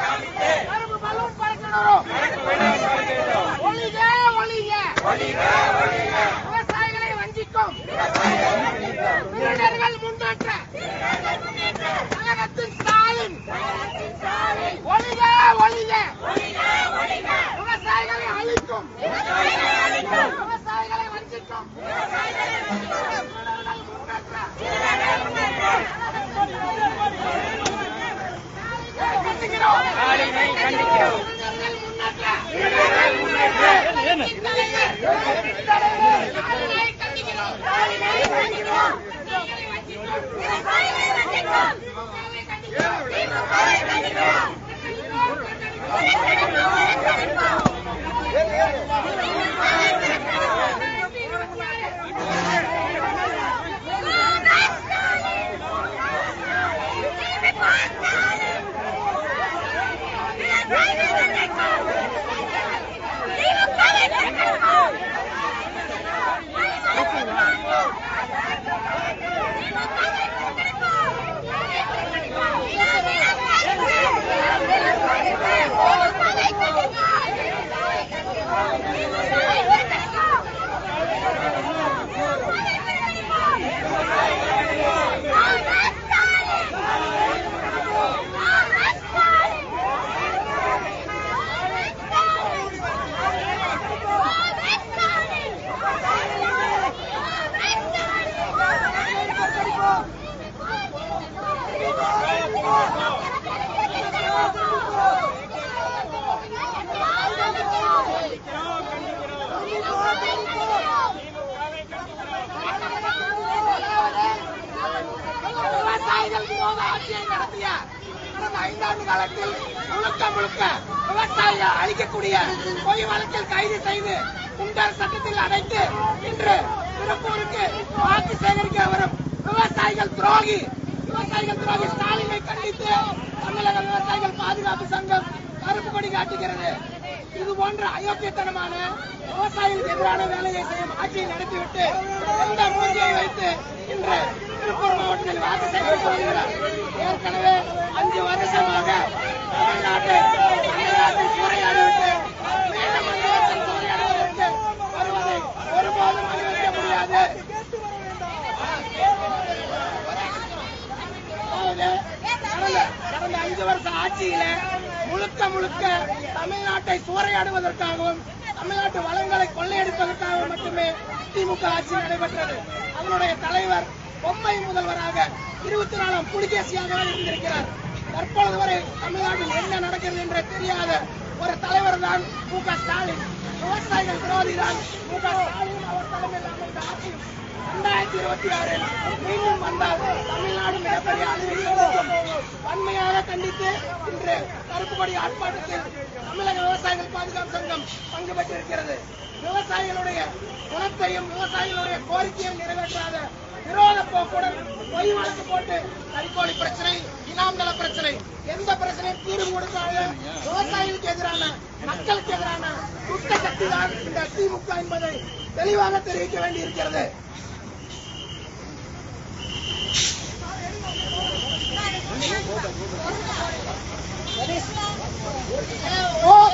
கருப்பு பலூன் பறக்கணும். ஒழிக விவசாயிகளை வஞ்சிக்கும் வீரர்கள் முன்னேற்ற கழகத்தின் ஸ்டாலின். ஒழிக விவசாயிகளை அழிக்கும் விவசாயிகளை வஞ்சிக்கும் காலத்தில் முழுக்க விவசாயிகள் அளிக்கக்கூடிய பொய் வழக்கில் கைது செய்து குண்டர் சட்டத்தில் அடைத்து இன்று திருப்பூருக்கு வாக்கு சேகரிக்க வரும் விவசாயிகள் துரோகி ஸ்டாலினை கண்டித்து தமிழக விவசாயிகள் பாதுகாப்பு சங்கம் கருப்பு கொடி காட்டுகிறது. இது போன்ற அயோக்கியத்தனமான விவசாயிகளுக்கு எதிரான வேலையை செய்யும் ஆட்சியை நடத்திவிட்டு எந்த மூஞ்சியை வைத்து இன்று திருப்பூர் மாவட்டத்தில் வாக்கு சேகரித்து வருகிறார். ஏற்கனவே 5 வருஷமாக தமிழ்நாட்டை சூறையாடிவிட்டு மீண்டும் சூறையாடுவதற்கு வருவதை ஒருபோதும் அனுமதிக்க முடியாது. கடந்த 5 வருஷ ஆட்சியில முழுக்க தமிழ்நாட்டை சூறையாடுவதற்காகவும் தமிழ்நாட்டு வளங்களை கொள்ளையடிப்பதற்காகவும் மட்டுமே திமுக ஆட்சி நடைபெற்றது. அதனுடைய தலைவர் பொம்மை முதல்வராக 24ஆம் புலிகேசியாக இருந்திருக்கிறார். தற்பொழுது வரை தமிழ்நாட்டில் என்ன நடக்கிறது என்று தெரியாத ஒரு தலைவர் தான் மு.க. ஸ்டாலின். விவசாயிகள் விரோதி தான் மு.க. ஸ்டாலின். அவர் தலைமையில் அமைந்த ஆட்சி 2026 மீண்டும் வந்தால் தமிழ்நாடு மிகப்பெரிய வன்மையாக கண்டித்து இன்று கருப்பு கொடி ஆர்ப்பாட்டத்தில் தமிழக விவசாயிகள் பாதுகாப்பு சங்கம் பங்கு பெற்றிருக்கிறது. விவசாயிகளுடைய குணத்தையும் விவசாயிகளுடைய கோரிக்கையும் நிறைவேற்றாத விரோத போக்குடன் பொய் வழக்கு போட்டு கறிக்கோழி பிரச்சனை, இனாம் நல பிரச்சனை, எந்த பிரச்சனையும் தீர்வு கொடுத்தாலும் விவசாயிகளுக்கு எதிரான மக்களுக்கு எதிரான குற்ற சக்தி தான் இந்த திமுக என்பதை தெளிவாக தெரிவிக்க வேண்டியிருக்கிறது. Oh,